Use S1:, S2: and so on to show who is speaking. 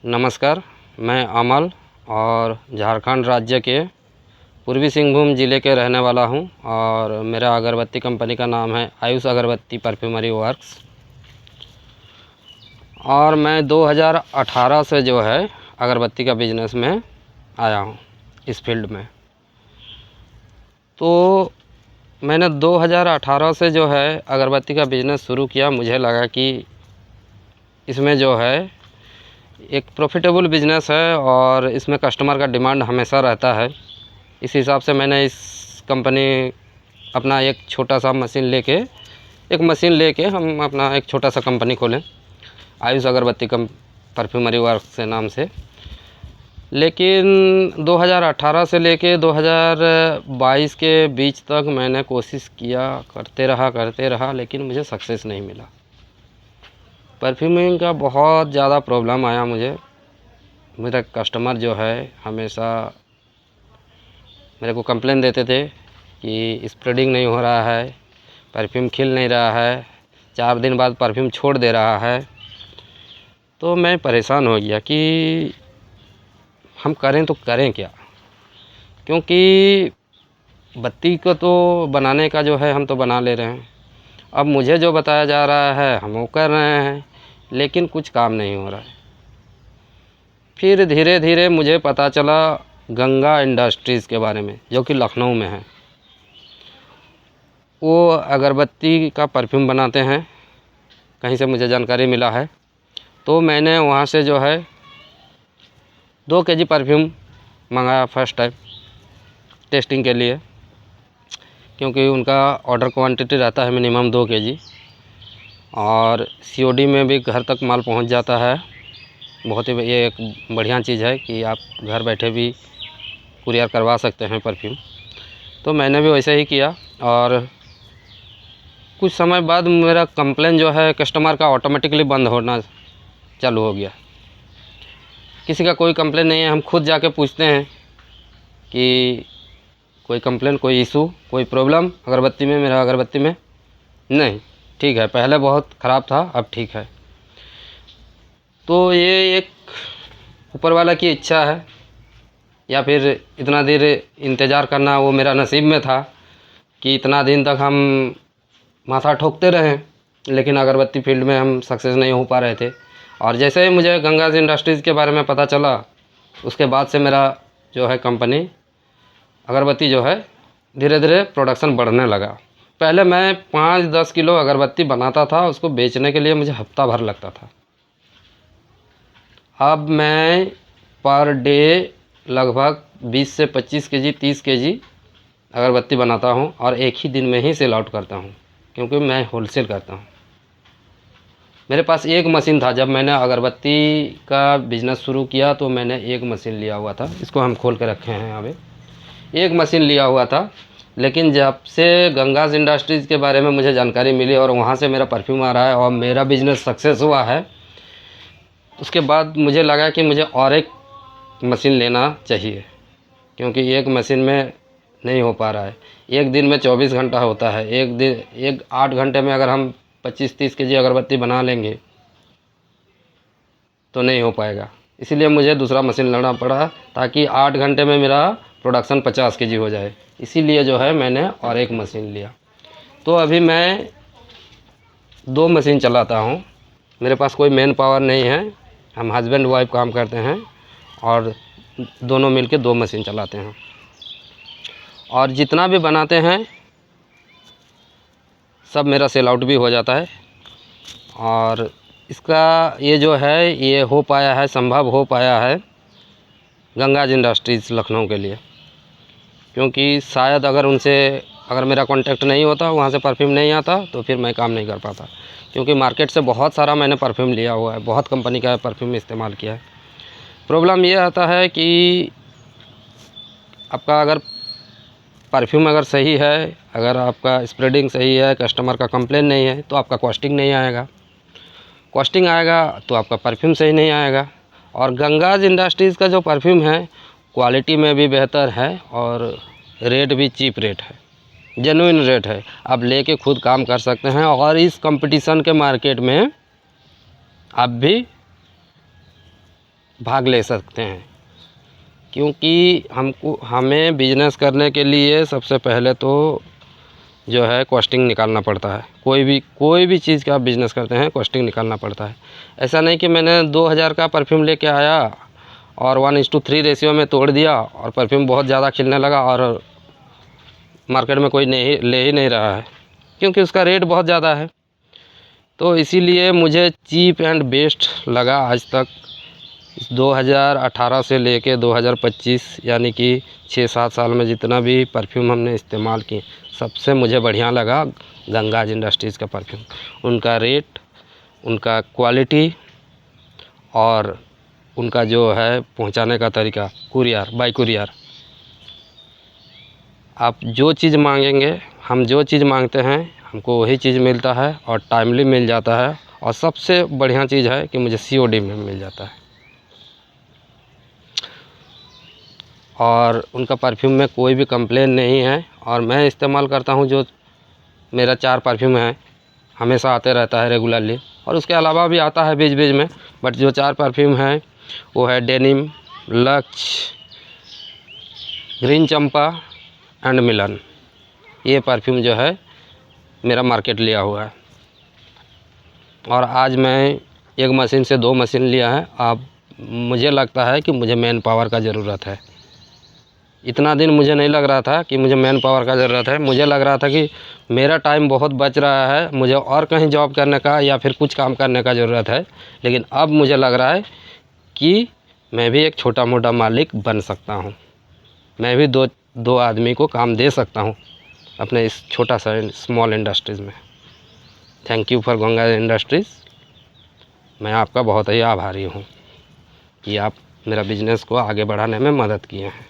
S1: नमस्कार, मैं अमल और झारखंड राज्य के पूर्वी सिंहभूम ज़िले के रहने वाला हूं और मेरा अगरबत्ती कंपनी का नाम है आयुष अगरबत्ती परफ्यूमरी वर्क्स। और मैं 2018 से जो है अगरबत्ती का बिज़नेस में आया हूं इस फील्ड में। तो मैंने 2018 से जो है अगरबत्ती का बिज़नेस शुरू किया। मुझे लगा कि इसमें जो है एक प्रॉफिटेबल बिज़नेस है और इसमें कस्टमर का डिमांड हमेशा रहता है। इस हिसाब से मैंने इस कंपनी अपना एक छोटा सा मशीन लेके हम अपना एक छोटा सा कंपनी खोलें आयुष अगरबत्ती परफ्यूमरी वर्क्स के नाम से। लेकिन 2018 से लेके 2022 के बीच तक मैंने कोशिश किया, करते रहा लेकिन मुझे सक्सेस नहीं मिला। परफ्यूमिंग का बहुत ज़्यादा प्रॉब्लम आया मुझे। मेरा कस्टमर जो है हमेशा मेरे को कंप्लेन देते थे कि स्प्रेडिंग नहीं हो रहा है, परफ्यूम खिल नहीं रहा है, 4 दिन बाद परफ्यूम छोड़ दे रहा है। तो मैं परेशान हो गया कि हम करें तो करें क्या, क्योंकि बत्ती को तो बनाने का जो है हम तो बना ले रहे हैं। अब मुझे जो बताया जा रहा है हम वो कर रहे हैं, लेकिन कुछ काम नहीं हो रहा है। फिर धीरे धीरे मुझे पता चला गंगा इंडस्ट्रीज़ के बारे में, जो कि लखनऊ में है। वो अगरबत्ती का परफ्यूम बनाते हैं, कहीं से मुझे जानकारी मिला है। तो मैंने वहाँ से जो है 2 केजी परफ्यूम मंगाया फर्स्ट टाइम टेस्टिंग के लिए, क्योंकि उनका ऑर्डर क्वांटिटी रहता है मिनिमम 2 केजी और सीओडी में भी घर तक माल पहुंच जाता है। बहुत ही ये एक बढ़िया चीज़ है कि आप घर बैठे भी कुरियर करवा सकते हैं परफ्यूम। तो मैंने भी वैसे ही किया और कुछ समय बाद मेरा कंप्लेन जो है कस्टमर का ऑटोमेटिकली बंद होना चालू हो गया। किसी का कोई कंप्लेन नहीं है, हम खुद जाके पूछते हैं कि कोई कंप्लेन, कोई इशू, कोई प्रॉब्लम अगरबत्ती में, मेरा अगरबत्ती में नहीं, ठीक है, पहले बहुत ख़राब था अब ठीक है। तो ये एक ऊपर वाला की इच्छा है, या फिर इतना देर इंतज़ार करना वो मेरा नसीब में था कि इतना दिन तक हम माथा ठोकते रहे, लेकिन अगरबत्ती फील्ड में हम सक्सेस नहीं हो पा रहे थे। और जैसे ही मुझे गंगा इंडस्ट्रीज़ के बारे में पता चला, उसके बाद से मेरा जो है कंपनी अगरबत्ती जो है धीरे धीरे प्रोडक्शन बढ़ने लगा। पहले मैं 5-10 किलो अगरबत्ती बनाता था, उसको बेचने के लिए मुझे हफ्ता भर लगता था। अब मैं पर डे लगभग 20 से 25 केजी, 30 केजी अगरबत्ती बनाता हूं और एक ही दिन में ही सेल आउट करता हूं, क्योंकि मैं होलसेल करता हूं। मेरे पास एक मशीन था। जब मैंने अगरबत्ती का बिज़नेस शुरू किया तो मैंने एक मशीन लिया हुआ था, इसको हम खोल के रखे हैं अभी। एक मशीन लिया हुआ था, लेकिन जब से गंगाज इंडस्ट्रीज़ के बारे में मुझे जानकारी मिली और वहाँ से मेरा परफ्यूम आ रहा है और मेरा बिज़नेस सक्सेस हुआ है, उसके बाद मुझे लगा कि मुझे और एक मशीन लेना चाहिए, क्योंकि एक मशीन में नहीं हो पा रहा है। एक दिन में 24 घंटा होता है, एक 8 घंटे में अगर हम 25-30 केजी अगरबत्ती बना लेंगे तो नहीं हो पाएगा। इसीलिए मुझे दूसरा मशीन लेना पड़ा, ताकि 8 घंटे में मेरा प्रोडक्शन 50 केजी हो जाए। इसीलिए जो है मैंने और एक मशीन लिया। तो अभी मैं 2 मशीन चलाता हूँ। मेरे पास कोई मैन पावर नहीं है, हम हस्बैंड वाइफ काम करते हैं और दोनों मिलके 2 मशीन चलाते हैं। और जितना भी बनाते हैं सब मेरा सेल आउट भी हो जाता है। और इसका ये जो है ये हो पाया है, संभव हो पाया है गंगाज इंडस्ट्रीज़ लखनऊ के लिए, क्योंकि शायद अगर मेरा कांटेक्ट नहीं होता, वहाँ से परफ्यूम नहीं आता, तो फिर मैं काम नहीं कर पाता। क्योंकि मार्केट से बहुत सारा मैंने परफ्यूम लिया हुआ है, बहुत कंपनी का परफ्यूम इस्तेमाल किया है। प्रॉब्लम ये आता है कि आपका अगर परफ्यूम अगर सही है, अगर आपका स्प्रेडिंग सही है, कस्टमर का कंप्लेन नहीं है, तो आपका कॉस्टिंग नहीं आएगा। कॉस्टिंग आएगा तो आपका परफ्यूम सही नहीं आएगा। और गंगाज इंडस्ट्रीज़ का जो परफ्यूम है क्वालिटी में भी बेहतर है और रेट भी चीप रेट है, जेन्युइन रेट है। आप लेके खुद काम कर सकते हैं और इस कंपटीशन के मार्केट में आप भी भाग ले सकते हैं। क्योंकि हमें बिजनेस करने के लिए सबसे पहले तो जो है कॉस्टिंग निकालना पड़ता है। कोई भी चीज़ का बिज़नेस करते हैं कॉस्टिंग निकालना पड़ता है। ऐसा नहीं कि मैंने 2000 का परफ्यूम लेके आया और 1:3 रेशियो में तोड़ दिया और परफ्यूम बहुत ज़्यादा खिलने लगा और मार्केट में कोई ले ही नहीं रहा है, क्योंकि उसका रेट बहुत ज़्यादा है। तो इसीलिए मुझे चीप एंड बेस्ट लगा आज तक। 2018 से लेके 2025 यानी कि 6-7 साल में जितना भी परफ्यूम हमने इस्तेमाल किए, सबसे मुझे बढ़िया लगा गंगाज इंडस्ट्रीज़ का परफ्यूम। उनका रेट, उनका क्वालिटी और उनका जो है पहुंचाने का तरीका, कुरियर बाय कुरियर। आप जो चीज़ मांगेंगे, हम जो चीज़ मांगते हैं हमको वही चीज़ मिलता है और टाइमली मिल जाता है। और सबसे बढ़िया चीज़ है कि मुझे COD में मिल जाता है। और उनका परफ्यूम में कोई भी कंप्लेन नहीं है। और मैं इस्तेमाल करता हूँ, जो मेरा 4 परफ्यूम है हमेशा आते रहता है रेगुलरली, और उसके अलावा भी आता है बीच बीच में। बट जो 4 परफ्यूम है वो है denim, Lux, green Champa and Milan. ये परफ्यूम जो है मेरा मार्केट लिया हुआ है। और आज मैं एक मशीन से 2 मशीन लिया है। अब मुझे लगता है कि मुझे मैन पावर का ज़रूरत है। इतना दिन मुझे नहीं लग रहा था कि मुझे मैन पावर का ज़रूरत है। मुझे लग रहा था कि मेरा टाइम बहुत बच रहा है, मुझे और कहीं जॉब करने का या फिर कुछ काम करने का ज़रूरत है। लेकिन अब मुझे लग रहा है कि मैं भी एक छोटा मोटा मालिक बन सकता हूँ। मैं भी दो आदमी को काम दे सकता हूँ अपने इस छोटा सा स्मॉल इंडस्ट्रीज़ में। Thank you for Ganga's industries. मैं आपका बहुत ही आभारी हूँ कि आप मेरा बिजनेस को आगे बढ़ाने में मदद किए हैं।